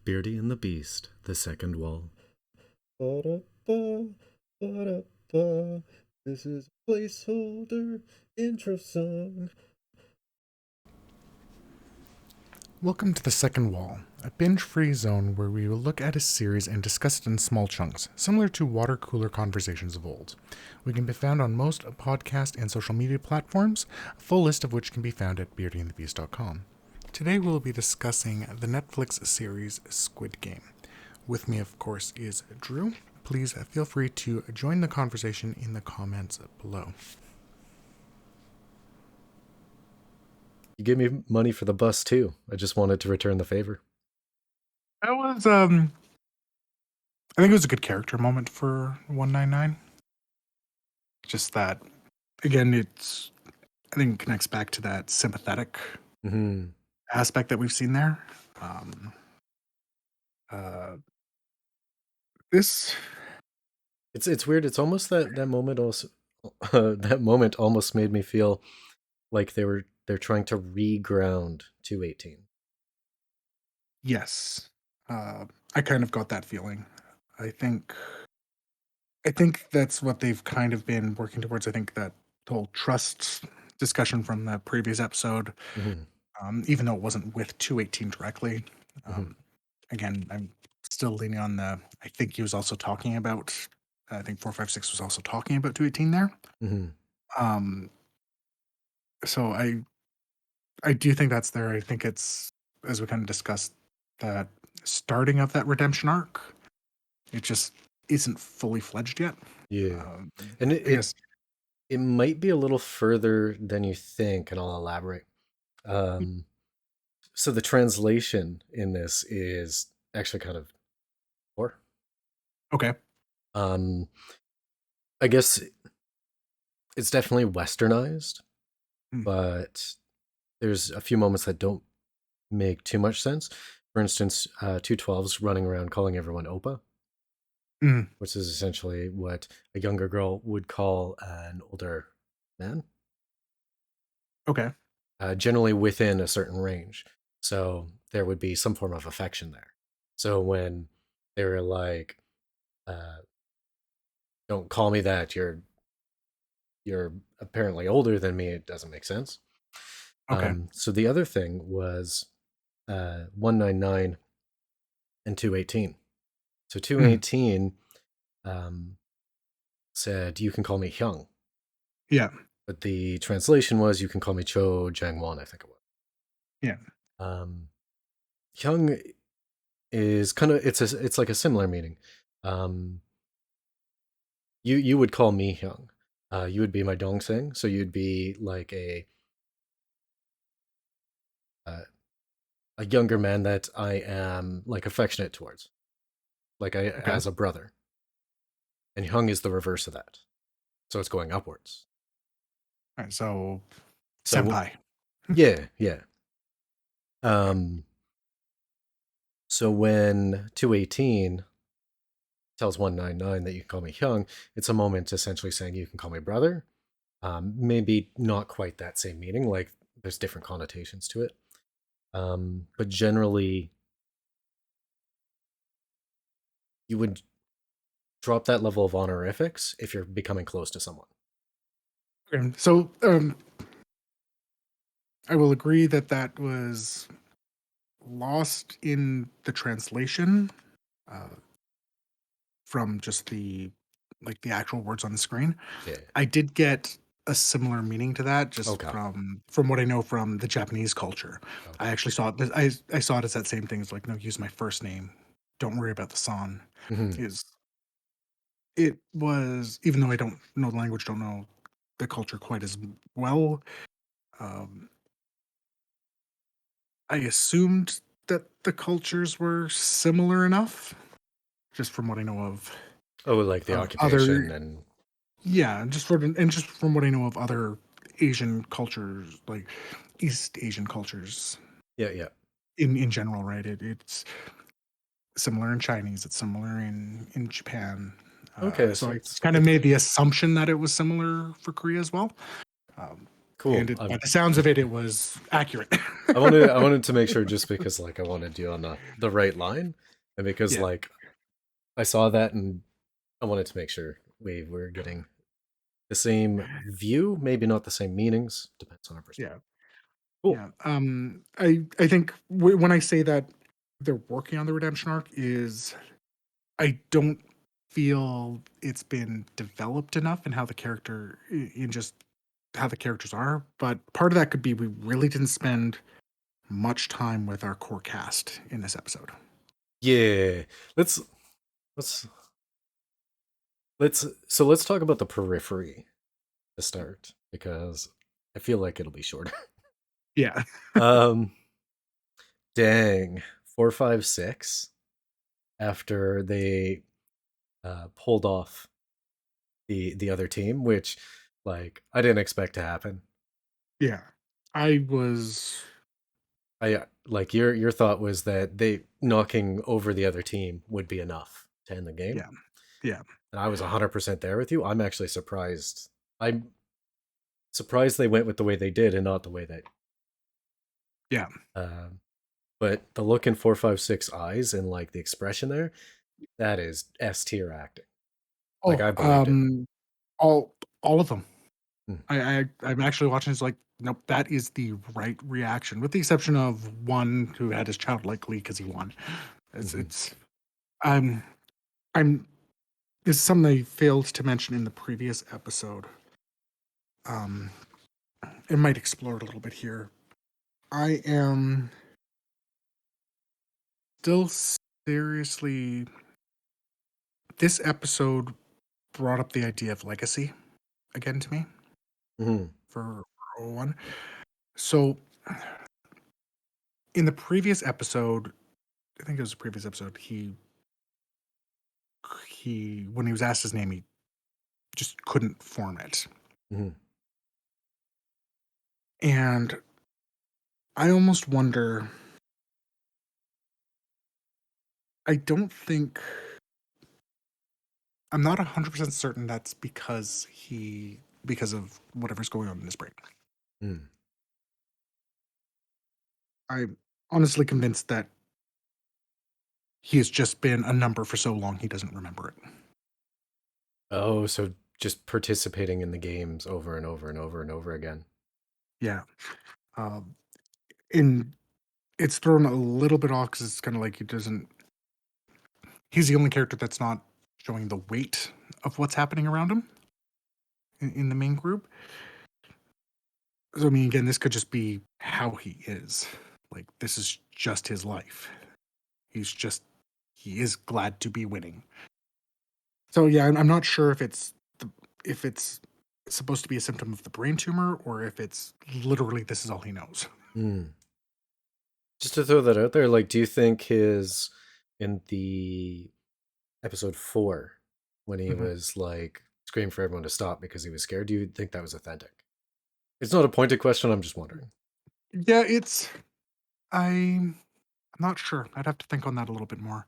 Beardy and the Beast, the second wall. Ba-da-ba, ba-da-ba. This is a placeholder intro song. Welcome to the Second Wall, a binge-free zone where we will look at a series and discuss it in small chunks, similar to water cooler conversations of old. We can be found on most podcast and social media platforms, a full list of which can be found at beardyandthebeast.com. Today we'll be discussing the Netflix series Squid Game. With me, of course, is Drew. Please feel free to join the conversation in the comments below. You gave me money for the bus too. I just wanted to return the favor. That was, I think it was a good character moment for 199. Just that, again, I think it connects back to that sympathetic aspect that we've seen there. It's weird. It's almost that moment also. That moment almost made me feel like they're trying to reground 218. Yes, I kind of got that feeling. I think that's what they've kind of been working towards. I think that whole trust discussion from the previous episode, even though it wasn't with 218 directly, again, I'm still leaning on the. I think he was also talking about. I think 456 was also talking about 218 there. So I do think that's there. I think it's, as we kind of discussed, that starting of that redemption arc, it just isn't fully fledged yet. Yeah, and it might be a little further than you think, and I'll elaborate. So the translation in this is actually kind of poor. Okay. I guess it's definitely westernized, but there's a few moments that don't make too much sense. For instance, 212's running around calling everyone Opa, which is essentially what a younger girl would call an older man. Okay. Generally within a certain range. So there would be some form of affection there. So when they were like, don't call me that, you're apparently older than me, it doesn't make sense. Okay. So the other thing was 199 and 218. So 218 said, you can call me Hyung. Yeah. But the translation was, you can call me Cho Jangwon, I think it was. Yeah. Hyung is kind of, it's like a similar meaning. You would call me Hyung. You would be my Dongseng, so you'd be like a younger man that I am like affectionate towards, like as a brother. And Hyung is the reverse of that, so it's going upwards. All right, so senpai. Yeah. So when 218 tells 199 that you can call me Hyung, it's a moment essentially saying you can call me brother. Maybe not quite that same meaning, like there's different connotations to it. But generally, you would drop that level of honorifics if you're becoming close to someone. So I will agree that was lost in the translation from just the actual words on the screen. Yeah. I did get a similar meaning to that just Okay. from what I know from the Japanese culture. Okay. I actually saw it. I saw it as that same thing. It's like, no, use my first name. Don't worry about the son. It was, even though I don't know the language, don't know the culture quite as well. I assumed that the cultures were similar enough, just from what I know of. Oh, like the occupation other, and yeah, just from what I know of other Asian cultures, like East Asian cultures. yeah. In general, right? It's similar in Chinese. It's similar in Japan. Okay, so I it's kind of made the assumption that it was similar for Korea as well. Cool. By the sounds of it, it was accurate. I wanted to make sure, just because like I wanted you on the right line, and because Yeah, like I saw that, and I wanted to make sure we were getting the same view, maybe not the same meanings. Depends on our perspective. yeah, Cool. yeah. I think when I say that they're working on the redemption arc, is I don't feel it's been developed enough in how the character in just how the characters are. But part of that could be we really didn't spend much time with our core cast in this episode. Yeah. Let's let's let's talk about the periphery to start, because I feel like it'll be shorter. Yeah, um Dang. 456, after they pulled off the other team, which like I didn't expect to happen. yeah. I was I like your thought was that they knocking over the other team would be enough to end the game, yeah, yeah, and I was 100% there with you. I'm actually surprised. I'm surprised they went with the way they did and not the way that. yeah. Um, but the look in 456 eyes and like the expression there, that is S tier acting. Like Oh, I believed it. all of them. Mm, I'm actually watching. It's like, nope, that is the right reaction, with the exception of one who had his childlike glee because he won. mhm. It's I'm I'm this is something I failed to mention in the previous episode. Um, it might explore it a little bit here. I am still seriously. This episode brought up the idea of legacy again to me Mhm. for one. So in the previous episode, I think it was the previous episode, he when he was asked his name, he just couldn't form it. Mhm. And I almost wonder, I don't think I'm not 100% certain that's because of whatever's going on in his brain. Mm. I'm honestly convinced that he has just been a number for so long he doesn't remember it. Oh, so just participating in the games over and over and over and over again. Yeah. Um, and it's thrown a little bit off because it's kind of like he's the only character that's not showing the weight of what's happening around him in the main group. So, I mean, again, this could just be how he is. Like, this is just his life. He is glad to be winning. So, yeah, I'm not sure if it's supposed to be a symptom of the brain tumor or if it's literally this is all he knows. Mm. Just to throw that out there, like, do you think his in the episode 4, when he Mhm. was like screaming for everyone to stop because he was scared, do you think that was authentic? It's not a pointed question. I'm just wondering, Yeah, I'm not sure. I'd have to think on that a little bit more.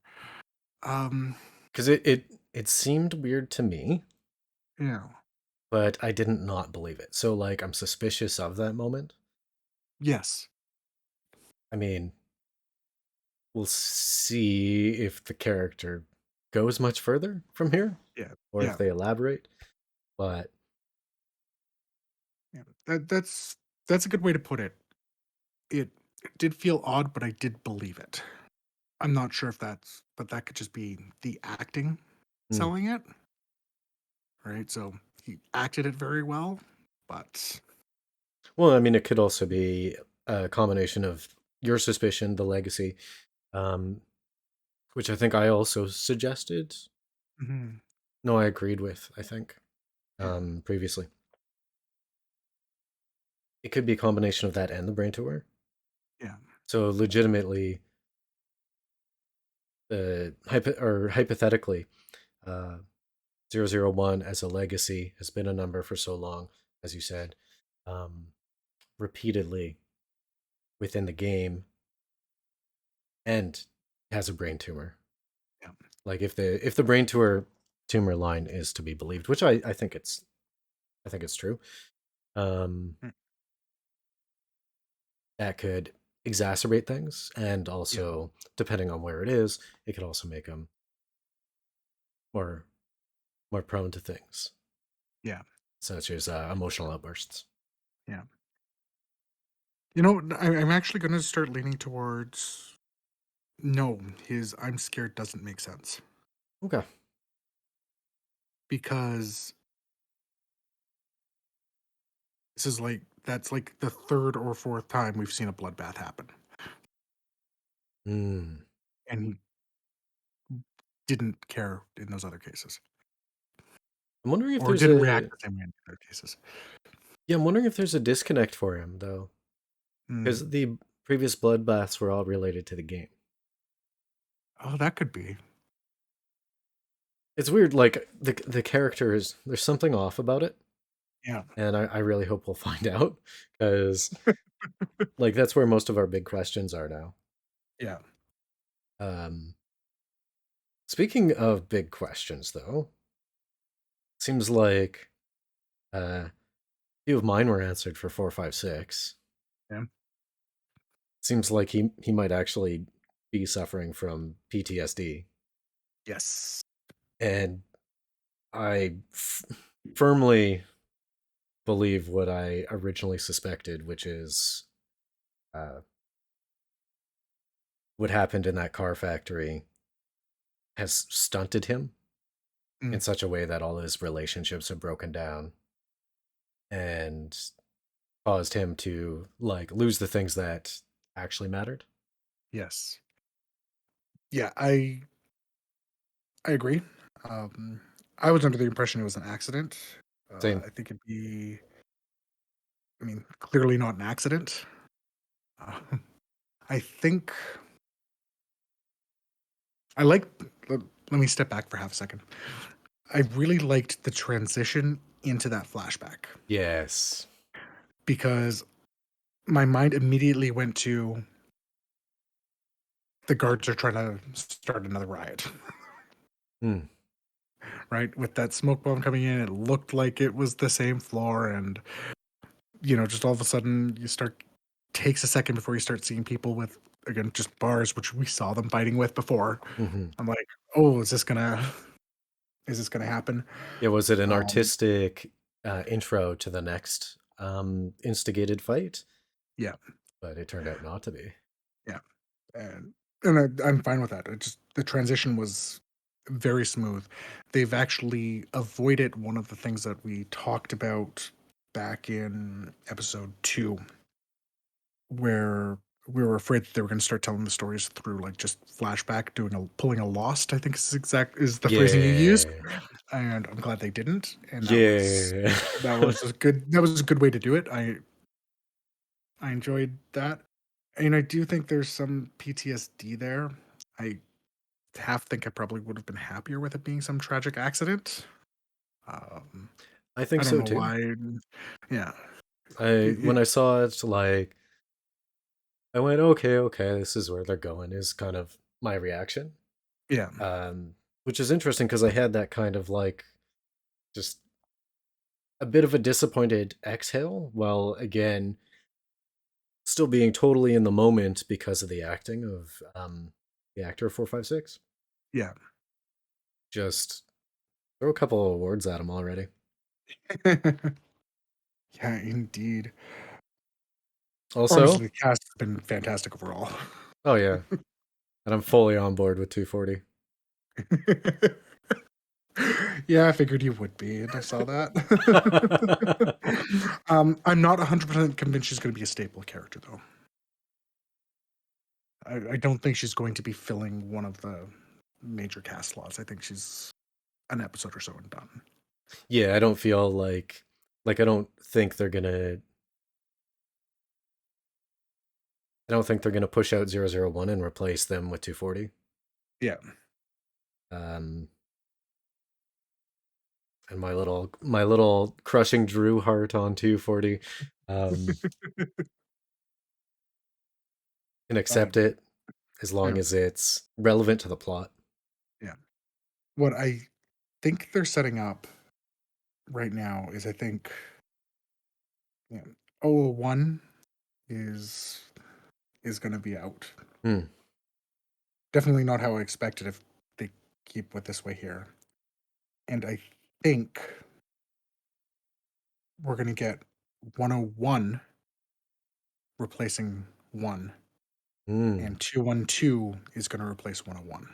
Um, because it seemed weird to me, yeah. but I didn't not believe it. So like, I'm suspicious of that moment. Yes. I mean, we'll see if the character goes much further from here, Yeah. or if Yeah. they elaborate. But Yeah. That's a good way to put it. It did feel odd, but I did believe it. I'm not sure if but that could just be the acting hmm. selling it, right? So he acted it very well, but Well, I mean, it could also be a combination of your suspicion, the legacy, um, which I think I also suggested. mhm, No, I agreed with, I think, yeah, previously. It could be a combination of that and the brain tumor. yeah, So legitimately, hypothetically, uh, 001 as a legacy has been a number for so long, as you said, um, repeatedly within the game, and has a brain tumor. yeah. Like if the brain tumor line is to be believed, which I think it's true. Um, Mm. that could exacerbate things, and Yeah. also depending on where it is, it could also make them more more prone to things Yeah. such as emotional outbursts. Yeah. You know, I'm actually going to start leaning towards no, his I'm scared doesn't make sense Okay. because this is like that's like the third or fourth time we've seen a bloodbath happen, Mm. and he didn't care in those other cases, I'm wondering if or there's didn't react a the same way in the other cases. yeah, I'm wondering if there's a disconnect for him though, Mm. because the previous bloodbaths were all related to the game. Oh, that could be. It's weird, like the character is there's something off about it, Yeah. and I really hope we'll find out because like that's where most of our big questions are now. Yeah. Um, Speaking of big questions, though, seems like a few of mine were answered for 456. Yeah. Seems like he might actually be suffering from PTSD, Yes. and I firmly believe what I originally suspected, which is uh, what happened in that car factory has stunted him in Mm. such a way that all his relationships have broken down and caused him to like lose the things that actually mattered. Yes. Yeah. I agree. Um, I was under the impression it was an accident. Same. I think it'd be. I mean, clearly not an accident. Uh, I think I like. Let, let me step back for half a second. I really liked the transition into that flashback Yes. because my mind immediately went to the guards are trying to start another riot, Hmm. right? With that smoke bomb coming in, it looked like it was the same floor, and just all of a sudden, you start takes a second before you start seeing people with again just bars, which we saw them fighting with before. Hmm. I'm like, oh, is this gonna happen? Yeah. Was it an Um, artistic intro to the next instigated fight? yeah, But it turned out not to be. yeah, and I'm fine with that. It just the transition was very smooth. They've actually avoided one of the things that we talked about back in episode 2, where we were afraid that they were going to start telling the stories through like just flashback, doing a pulling a lost. I think is the phrasing you used, Yeah. and I'm glad they didn't. And Yeah. that was a good way to do it. I enjoyed that, and I do think there's some PTSD there. I half think I probably would have been happier with it being some tragic accident. Um, I I think don't so know too. why. Yeah, I it, when I saw it, like I went, okay, okay, this is where they're going. Is kind of my reaction. yeah, Which is interesting because I had that kind of like just a bit of a disappointed exhale, while again still being totally in the moment because of the acting of the actor of 456. yeah, Just throw a couple of awards at him already. yeah. Indeed. Also, Honestly, the cast has been fantastic overall. oh yeah, and I'm fully on board with 240. Yeah, I figured you would be, and I saw that. I'm not 100% convinced she's going to be a staple character, though. I don't think she's going to be filling one of the major cast slots. I think she's an episode or so and done. Yeah, I don't feel like I don't think they're gonna push out 001 and replace them with 240. Yeah. Um, and my little crushing Drew heart on 240 um, can Uh, accept it as long yeah. as it's relevant to the plot. Yeah. What I think they're setting up right now is I think yeah, 001 is going to be out. Hmm. Definitely not how I expected if they keep with this way here. And I think we're going to get 101 replacing 1, Hmm. and 212 is going to replace 101.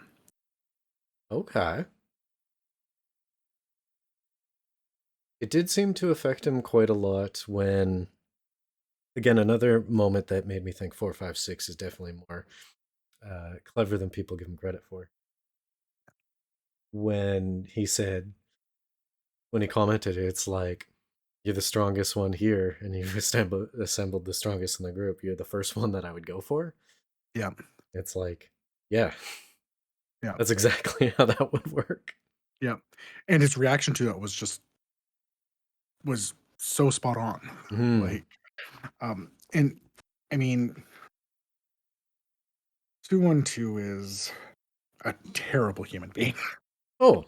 Okay. It did seem to affect him quite a lot when, again, another moment that made me think 456 is definitely more clever than people give him credit for. When he said, when he commented, it's like, you're the strongest one here, and you assembled the strongest in the group. You're the first one that I would go for. Yeah, It's like, yeah, yeah, that's exactly how that would work. yeah. And his reaction to it was so spot on. Hmm. Like, and I mean, 212 is a terrible human being. Oh,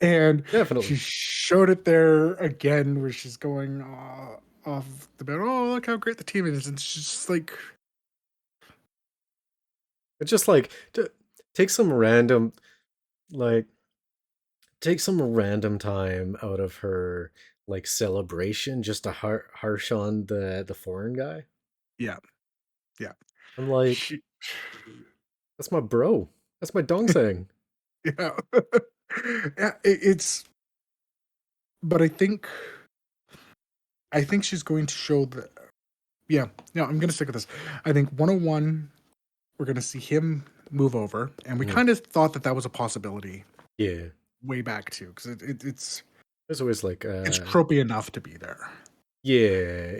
And she definitely. showed it there again where she's going off the bed. Oh, look how great the team is. And she's just like, It's just like, take some random, like, take some random time out of her like celebration just to harsh on the foreign guy. yeah, yeah. I'm like, She, that's my bro. That's my dong saying. yeah. Yeah, but I think she's going to show that, yeah, no, I'm going to stick with this. I think 101, we're going to see him move over. And we Mm, kind of thought that that was a possibility yeah. way back too, because There's always like it's tropey enough to be there. yeah,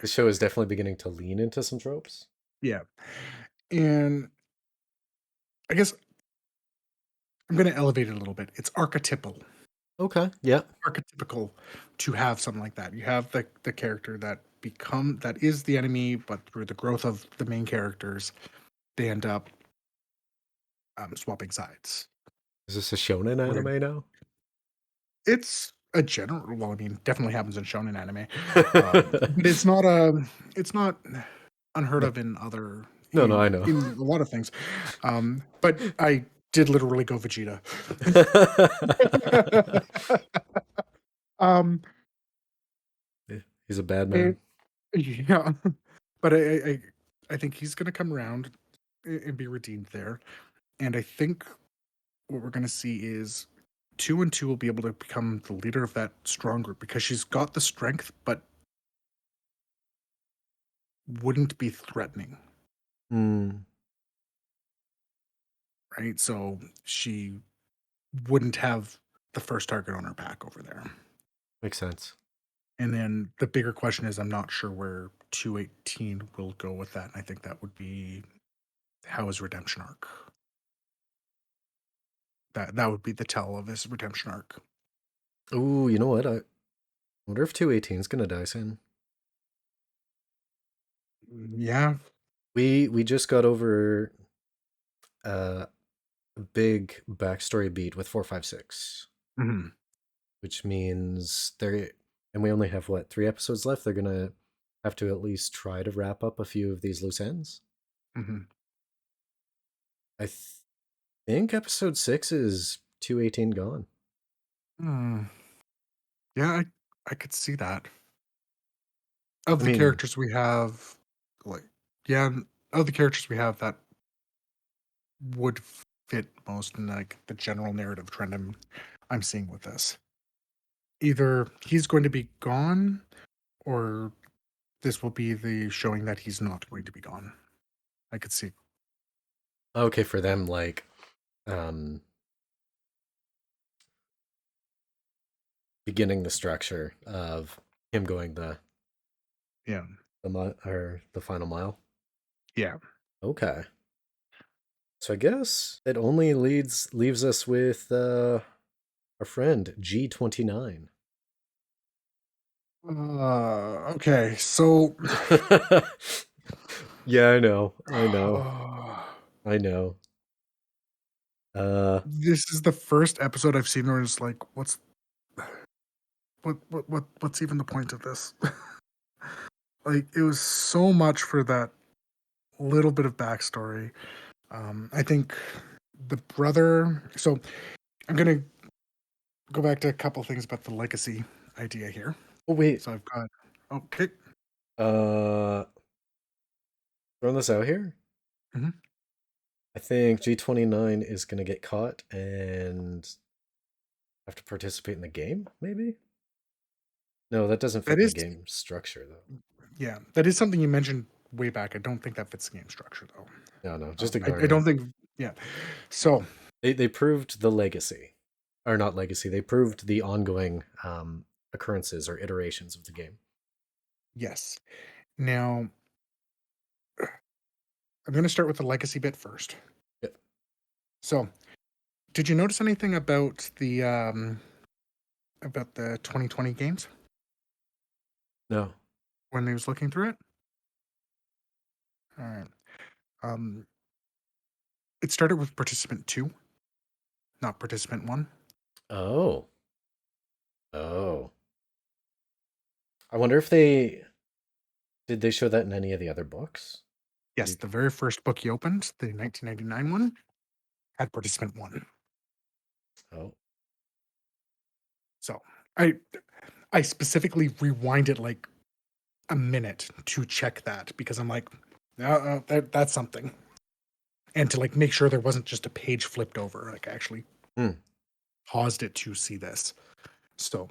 the show is definitely beginning to lean into some tropes. Yeah. And I guess I'm going to elevate it a little bit. It's Okay. Yeah. archetypical to have something like that. You have the character that is the enemy, but through the growth of the main characters, they end up swapping sides. Is this a shonen Whatever. anime now? It's a general. Well, I mean, definitely happens in shonen anime, but it's not unheard No, of in other no, no, I know. in a lot of things. But I did literally go Vegeta. um, He's a bad and man. yeah, but I think he's gonna come around and be redeemed there. And I think what we're gonna see is 212 will be able to become the leader of that strong group because she's got the strength, but wouldn't be threatening, Hmm. right? So she wouldn't have the first target on her back over there. Makes sense. And then the bigger question is, I'm not sure where 218 will go with that. And I think that would be how his redemption arc. That would be the tell of his redemption arc. Ooh, you know what? I wonder if 218 is gonna die soon. Yeah. We just got over a big backstory beat with 456, Hmm. which means they're and we only have what 3 episodes left. They're gonna have to at least try to wrap up a few of these loose ends. Hmm. I think episode 6 is 218 gone. Hmm. Yeah, I could see that. Of I the mean, characters we have, like, yeah, of the characters we have, that would fit most in like the general narrative trend I'm seeing with this. Either he's going to be gone, or this will be the showing that he's not going to be gone. I could see. okay, for them, like, um, beginning the structure of him going Yeah. or the final mile. Yeah. Okay. So I guess it only leaves us with our friend G29. Okay, so Yeah, I know. I know. I know. Uh this is the first episode I've seen where it's like, what's even the point of this? Like, it was so much for that little bit of backstory. I think the brother. So I'm gonna go back to a couple things about the legacy idea here. Oh wait, So I've got okay. uh, throwing this out here. Mhm. I think G29 is gonna get caught and have to participate in the game. Maybe. No, that doesn't fit That in the is, game structure though. yeah, that is something you mentioned way back. I don't think that fits the game structure though. No, no, just I, ignore I it. don't think, yeah. So They proved the legacy, or not legacy. They proved the ongoing occurrences or iterations of the game. yes. Now I'm going to start with the legacy bit first. Yeah. So, did you notice anything about the 2020 games No. when I was looking through it? All right. Um, it started with participant 2, not participant 1. Oh. Oh. I wonder if they did they show that in any of the other books? Yes, the very first book you opened, the 1999 one, had participant 1. Oh. So, I I specifically rewinded like a minute to check that because I'm like, that's something. And to like make sure there wasn't just a page flipped over, like I actually Hmm. paused it to see this. So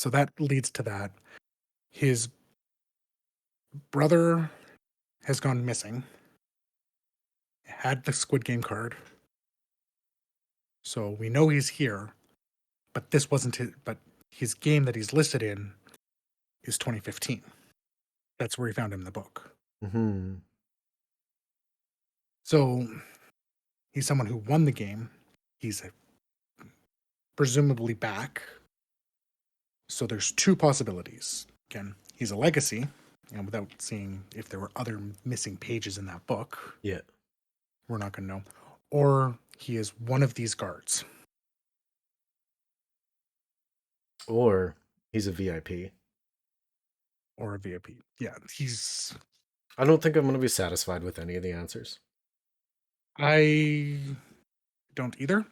that leads to that. His brother has gone missing, had the Squid Game card. So we know he's here, but this wasn't his, but his game that he's listed in is 2015. That's where he found him in the book. Hmm. So he's someone who won the game. He's presumably back. So there's two possibilities. Again, he's a legacy, and without seeing if there were other missing pages in that book, Yeah. we're not going to know. Or he is one of these guards. Or he's a VIP. Or a VIP. Yeah, he's. I don't think I'm going to be satisfied with any of the answers. I don't either.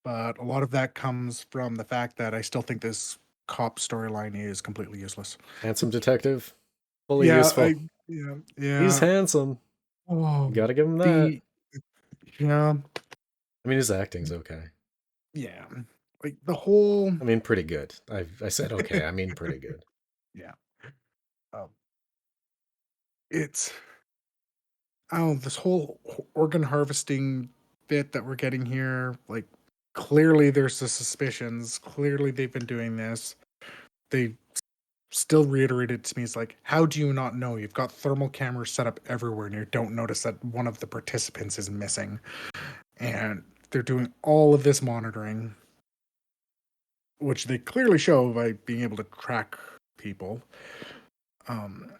But a lot of that comes from the fact that I still think this cop storyline is completely useless. Handsome detective, fully Yeah, useful. yeah, He's yeah. handsome. Oh, You got to give him that. the yeah, I mean, his acting's okay. yeah. Like the whole I mean, pretty good. I said okay. I mean, pretty good. yeah. Um, it's oh, this whole organ harvesting bit that we're getting here. Like clearly, there's the suspicions. Clearly, they've been doing this. They still reiterated to me, it's like, how do you not know? You've got thermal cameras set up everywhere and you don't notice that one of the participants is missing. And they're doing all of this monitoring, which they clearly show by being able to track people um,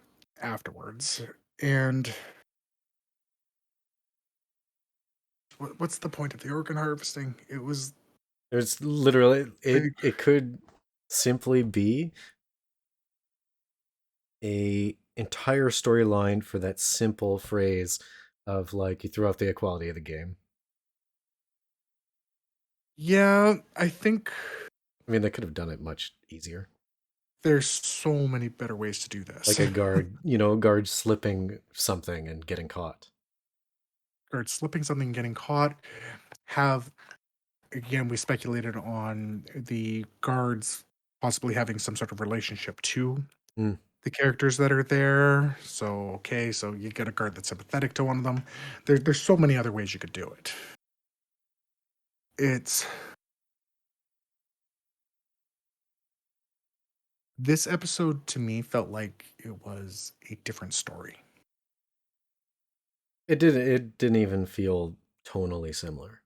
afterwards. And what's the point of the organ harvesting? It was There's literally like, it could simply be a entire storyline for that simple phrase of like you throw off the equality of the game. yeah, I think I mean, they could have done it much easier. there's so many better ways to do Like this. a guard, guard slipping something and getting caught. Or slipping something, getting caught, have again, we speculated on the guards possibly having some sort of relationship to Mm. the characters that are there. So, okay, so you get a guard that's sympathetic to one of them. There's so many other ways you could do it. It's this episode to me felt like it was a different story. It didn't even feel tonally similar.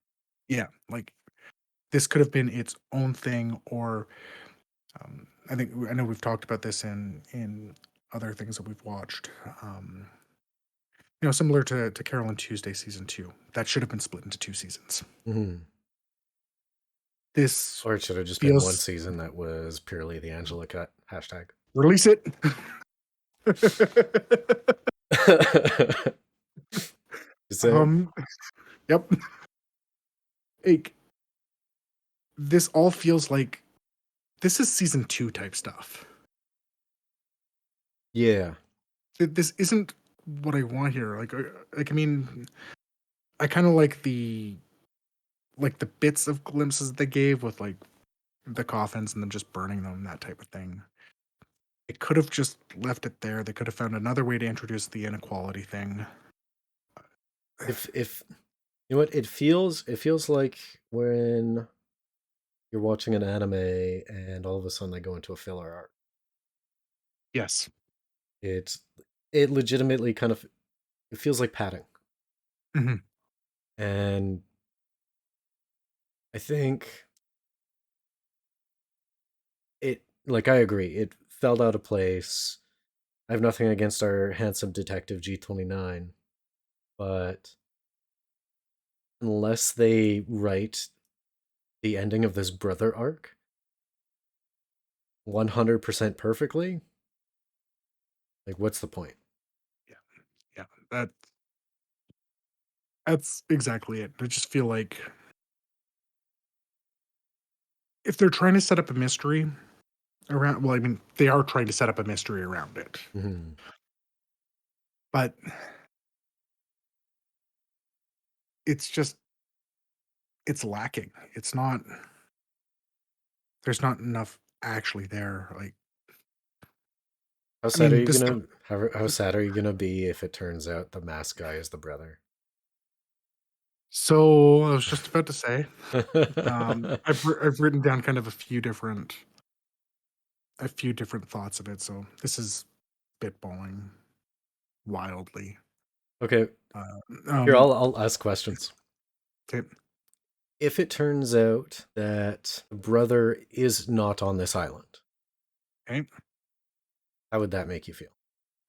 Yeah, like this could have been its own thing, or I know we've talked about this in other things that we've watched. Similar to Carol and Tuesday season 2. That should have been split into 2 seasons. Mm-hmm. This Or it should have just been one feels season that was purely the Angela cut hashtag. Release it. You say? Yep. Like, this all feels like this is season 2 type stuff. Yeah. This isn't what I want here. I mean, I kind of like the bits of glimpses they gave with like the coffins and them just burning them, that type of thing. They could have just left it there. They could have found another way to introduce the inequality thing. If you know what it feels like when you're watching an anime and all of a sudden they go into a filler arc. Yes. It legitimately kind of it feels like padding. Mm-hmm. And I think I agree. It fell out of place. I have nothing against our handsome detective G29, but unless they write the ending of this brother arc 100% perfectly, like what's the point? Yeah. Yeah. That's exactly it. I just feel like if they're trying to set up a mystery around, well, I mean, they are trying to set up a mystery around it, Mhm. but it's just, it's lacking. It's not, there's not enough actually there. Like, How I sad are mean, you this, gonna how sad are you gonna be if it turns out the mask guy is the brother? so I was just about to say, I've written down kind of a few different thoughts of it. So this is spitballing wildly. Okay, Uh, here um, I'll ask questions. okay, If it turns out that the brother is not on this island, okay. how would that make you feel?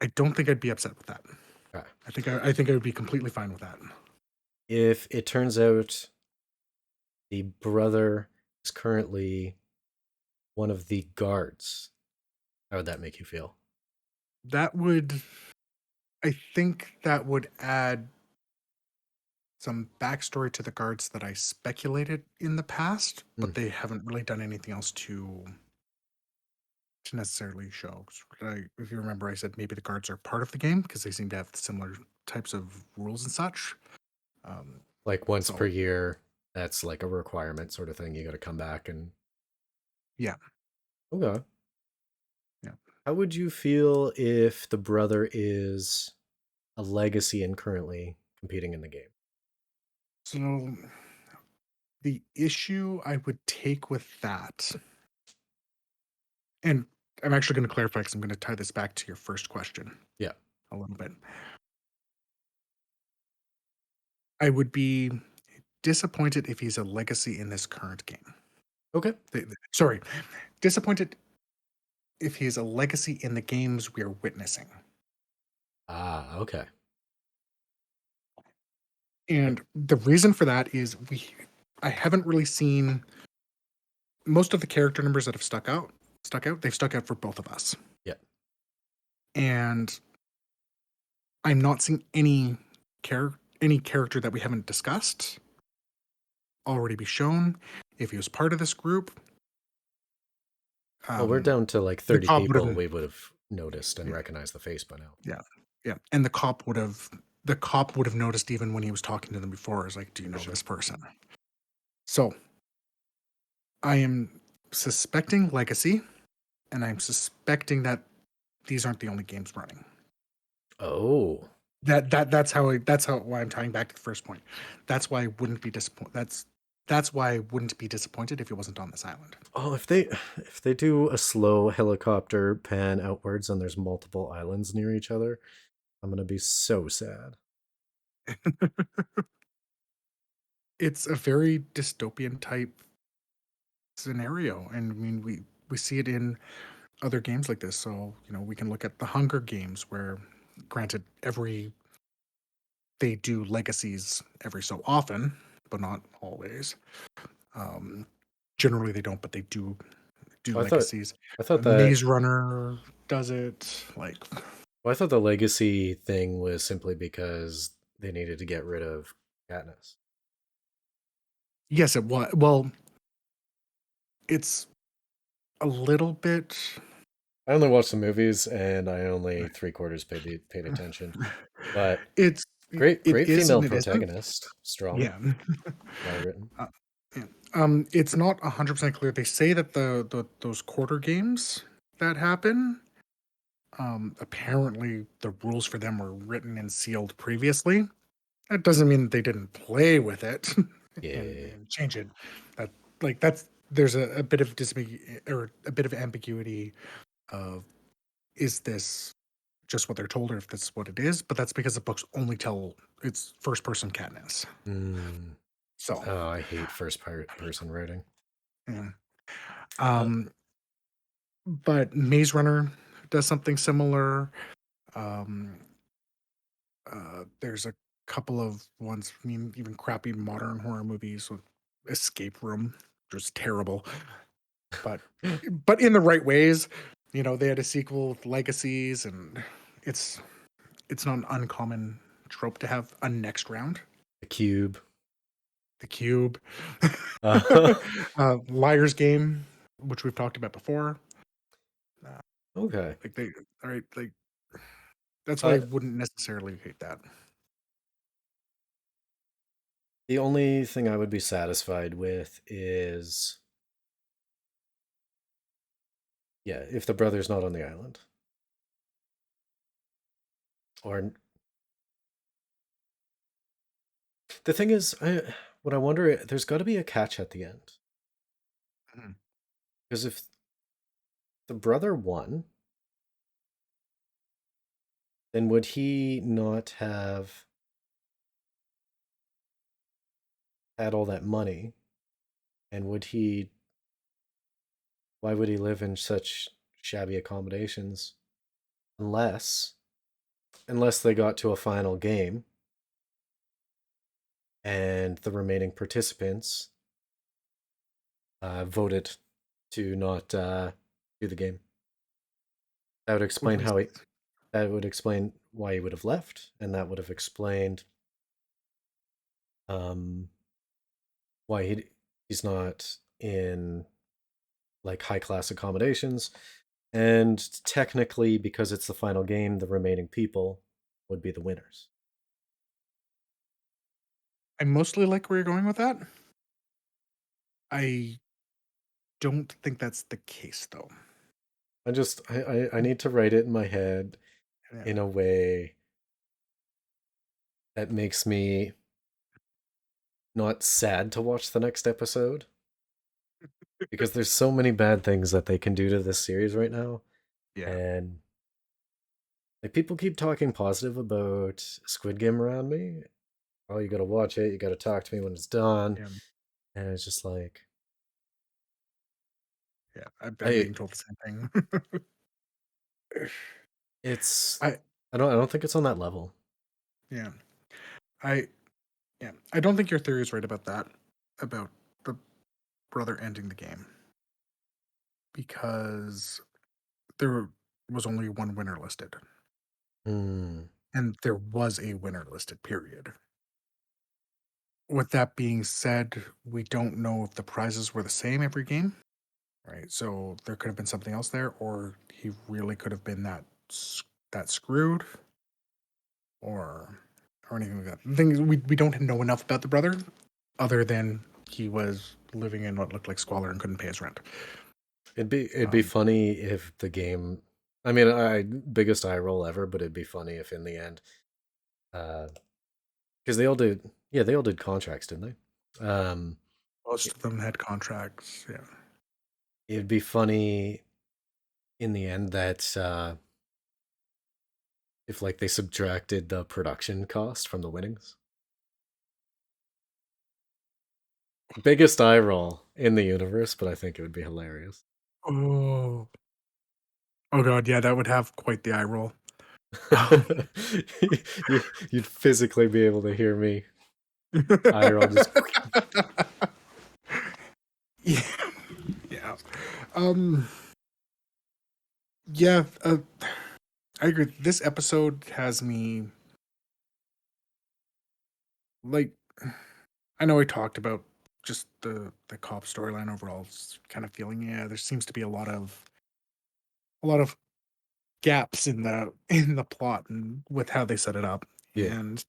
I don't think I'd be upset with that. Okay. I think I would be completely fine with that. If it turns out the brother is currently one of the guards, how would that make you feel? That would, I think that would add some backstory to the guards that I speculated in the past, Hmm. but they haven't really done anything else to necessarily show. 'Cause if you remember, I said maybe the guards are part of the game because they seem to have similar types of rules and such. Um, Like once per so year, that's like a requirement sort of thing. You got to come back and yeah, okay. yeah. How would you feel if the brother is a legacy and currently competing in the game? So the issue I would take with that, and I'm actually going to clarify because I'm going to tie this back to your first question Yeah. a little bit. I would be disappointed if he's a legacy in this current game. Okay. Sorry, disappointed if he's a legacy in the games we are witnessing. Ah, okay. And the reason for that is I haven't really seen most of the character numbers that have they've stuck out for both of us. Yeah. And I'm not seeing any character that we haven't discussed already be shown. If he was part of this group, Well, we're um, down to like the 30 cop would people have, we would have noticed and yeah, recognized the face by now. yeah, yeah, and the cop would have noticed even when he was talking to them before. Is like, do you For know sure. this person? So I am suspecting legacy, and I'm suspecting that these aren't the only games running. Oh. That's how why I'm tying back to the first point. That's why I wouldn't be disappointed. That's why I wouldn't be disappointed if it wasn't on this island. Oh, if they do a slow helicopter pan outwards and there's multiple islands near each other, I'm gonna be so sad. It's a very dystopian type scenario, and I mean we see it in other games like this. So we can look at the Hunger Games, where granted they do legacies every so often, but not always. Um, Generally they don't, but they do Oh, legacies. I thought that Maze Runner. does it. Like, Well, I thought the legacy thing was simply because they needed to get rid of Katniss. yes, it was. Well, it's a little bit. I only watched the movies, and I only three-quarters paid attention. But It's it great is female and it isn't. protagonist, strong, Yeah. well written. Uh, yeah. It's not 100% clear. They say that those quarter games that happen, apparently the rules for them were written and sealed previously. That doesn't mean that they didn't play with it Yeah. and change it. That that's there's a bit of or a bit of ambiguity of, is this just what they're told or if that's what it is? But that's because the books only tell it's first person Katniss. Mm. So Oh, I hate person writing. yeah. Uh, Um, but Maze Runner does something similar. Um, there's a couple of ones, I mean, even crappy modern horror movies with Escape Room, which was terrible, but in the right ways. You know, they had a sequel with Legacies, and it's not an uncommon trope to have a next round. the Cube. The Cube, Uh, Liar's Game, which we've talked about before. Uh, okay. like they, all right, like that's why I Uh, wouldn't necessarily hate that. the only thing I would be satisfied with is, yeah, if the brother's not on the island. Or the thing is, what I wonder, there's got to be a catch at the end. Mhm. Because if the brother won, then would he not have had all that money? And why would he live in such shabby accommodations unless they got to a final game and the remaining participants voted to not do the game? That would What explain makes that would explain why he would have left, and that would have explained um, why he's not in like high class accommodations. And technically, because it's the final game, the remaining people would be the winners. I mostly like where you're going with that. I don't think that's the case, though. I need to write it in my head Yeah. in a way that makes me not sad to watch the next episode, because there's so many bad things that they can do to this series right now. Yeah. And like, people keep talking positive about Squid Game around me. Oh, you gotta watch it, you gotta talk to me when it's done. Yeah. And it's just like, Yeah. I'm I being told the same thing. it's I I don't think it's on that level. yeah. I yeah. I don't think your theory is right about that. About the brother ending the game, because there was only one winner listed, Hmm. and there was a winner listed. Period. With that being said, we don't know if the prizes were the same every game, right? So there could have been something else there, or he really could have been that screwed, or anything like that. The thing is, we don't know enough about the brother, other than he was living in what looked like squalor and couldn't pay his rent. It'd be Um, funny if the game. I mean, I biggest eye roll ever, but it'd be funny if in the end, because they all did. Yeah, they all did contracts, didn't they? Most of them had contracts. Yeah. It'd be funny in the end that if like they subtracted the production cost from the winnings. Biggest eye roll in the universe, but I think it would be hilarious. Oh. Oh god, yeah, that would have quite the eye roll. Um, You'd physically be able to hear me eye roll just. yeah. Yeah. Um Yeah, I agree. This episode has me like. I know I talked about just the cop storyline overall, kind of feeling there seems to be a lot of gaps in the plot and with how they set it up, Yeah. and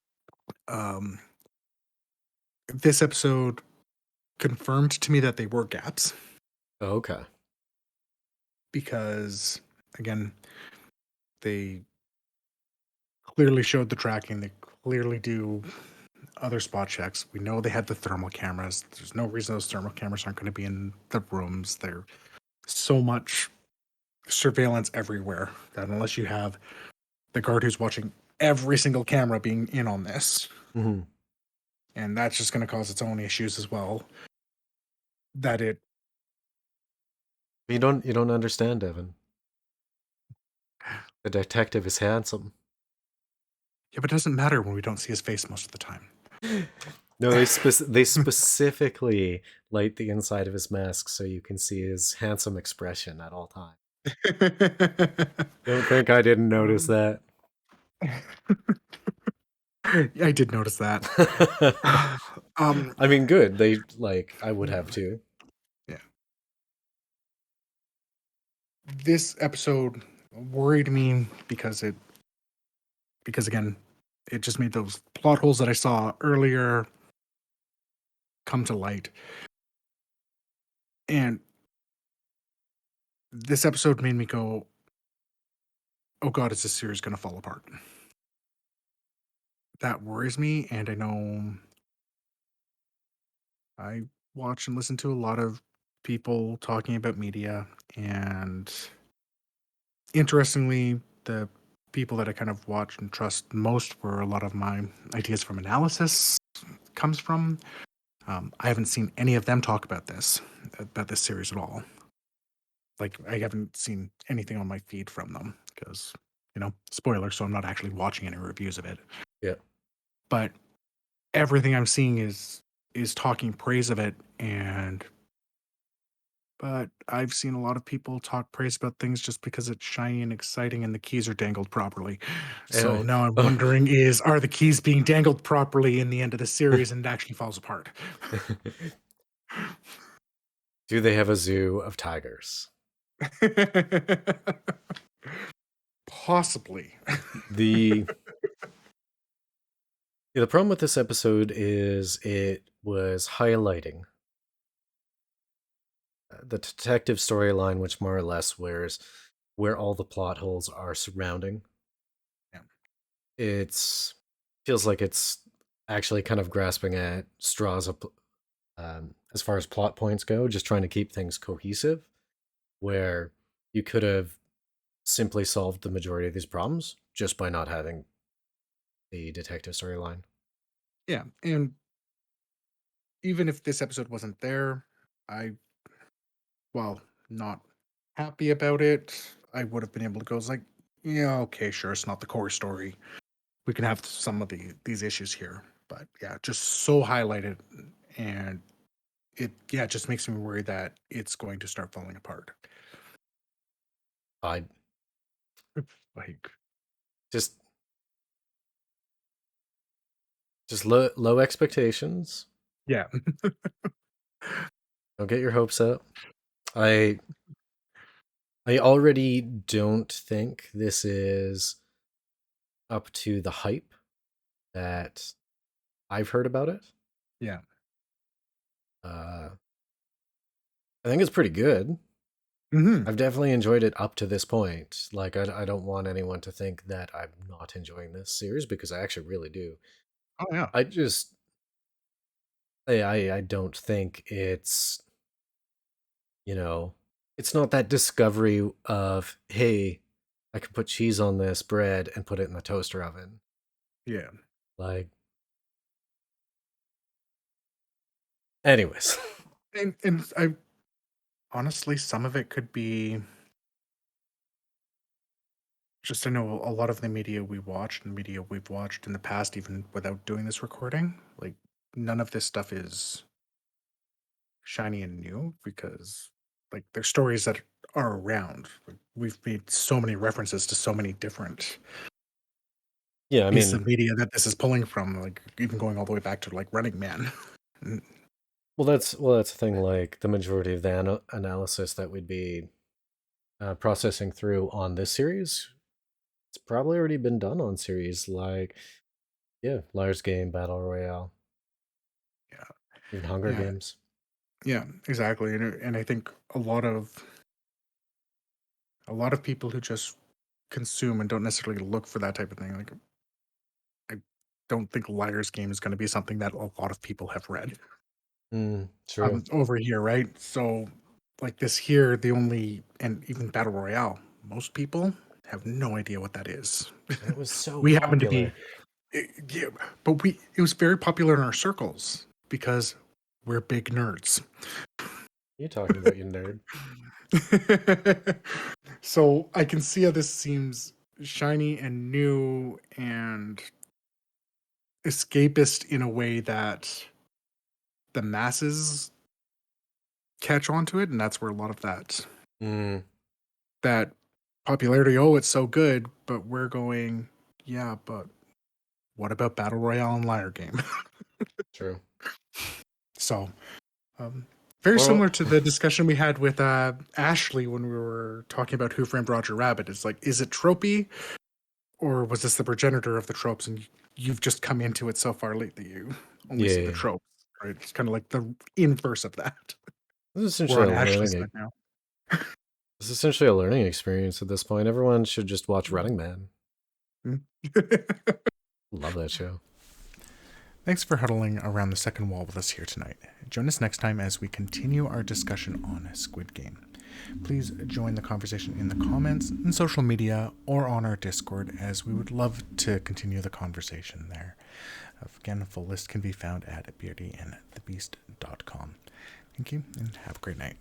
um, this episode confirmed to me that they were gaps Oh, okay. because again they clearly showed the tracking. They clearly do other spot checks. We know they had the thermal cameras. There's no reason those thermal cameras aren't going to be in the rooms. There's so much surveillance everywhere that unless you have the guard who's watching every single camera being in on this, Hmm. and that's just going to cause its own issues as well. That it, You don't understand, Evan. The detective is handsome. yeah, but it doesn't matter when we don't see his face most of the time. No, they specifically light the inside of his mask so you can see his handsome expression at all times. Don't think I didn't notice that. I did notice that. um, I mean, good. They I would have too. yeah. This episode worried me because again, it just made those plot holes that I saw earlier come to light. And this episode made me go, "Oh God, is this series going to fall apart?" That worries me, and I know I watch and listen to a lot of people talking about media, and interestingly, the people that I kind of watch and trust most, where a lot of my ideas from analysis comes from. I haven't seen any of them talk about this series at all. Like I haven't seen anything on my feed from them because spoiler. So I'm not actually watching any reviews of it. Yeah. But everything I'm seeing is talking praise of it, and but I've seen a lot of people talk praise about things just because it's shiny and exciting and the keys are dangled properly. So Anyway, now I'm oh. wondering are the keys being dangled properly in the end of the series and it actually falls apart? Do they have a zoo of tigers? Possibly. The Yeah, the problem with this episode is it was highlighting the detective storyline, which more or less where all the plot holes are surrounding. Yeah. It's feels like it's actually kind of grasping at straws as far as plot points go, just trying to keep things cohesive. Where you could have simply solved the majority of these problems just by not having the detective storyline. Yeah. And even if this episode wasn't there, I, well, not happy about it. I would have been able to go, it's like, yeah, okay, sure, it's not the core story. We can have some of these issues here. But yeah, just so highlighted, and it just makes me worry that it's going to start falling apart. I Like, just low expectations. yeah. Don't get your hopes up. I I already don't think this is up to the hype that I've heard about it. Yeah. Uh, I think it's pretty good. Hmm. I've definitely enjoyed it up to this point. I don't want anyone to think that I'm not enjoying this series because I actually really do. Oh yeah. I just, I don't think it's, you know, it's not that discovery of, hey, I can put cheese on this bread and put it in the toaster oven. Yeah. Like, anyways. And I honestly, some of it could be just I know a lot of the media we watched and media we've watched in the past, even without doing this recording, like none of this stuff is shiny and new because like they're stories that are around. Like, we've made so many references to so many different Yeah, I pieces mean, of media that this is pulling from, like even going all the way back to like Running Man. well, that's the thing. Like the majority of the analysis that we'd be processing through on this series, it's probably already been done on series like Liar's Game, Battle Royale, Yeah, even Hunger yeah, Games. yeah, exactly. And I think a lot of people who just consume and don't necessarily look for that type of thing. Like, I don't think Liar's Game is going to be something that a lot of people have read True. over here, right? So, like this here, and even Battle Royale, most people have no idea what that is. And it was so We happen to be, popular. yeah, but it was very popular in our circles because we're big nerds. You talking about, you nerd? So I can see how this seems shiny and new and escapist in a way that the masses catch on to it, and that's where a lot of Mm, that popularity, oh, it's so good, but we're going, yeah, but what about Battle Royale and Liar Game? true. So, um, very Well, similar to the discussion we had with Ashley when we were talking about Who Framed Roger Rabbit. It's like, is it tropey, or was this the progenitor of the tropes? And you've just come into it so far late that you only see the yeah, tropes, right? It's kind of like the inverse of that. this is We're essentially on a Ashley's learning. side now. This is essentially a learning experience at this point. Everyone should just watch Running Man. Love that show. Thanks for huddling around the second wall with us here tonight. Join us next time as we continue our discussion on Squid Game. Please join the conversation in the comments, in social media, or on our Discord, as we would love to continue the conversation there. Again, a full list can be found at beardyandthebeast.com. Thank you, and have a great night.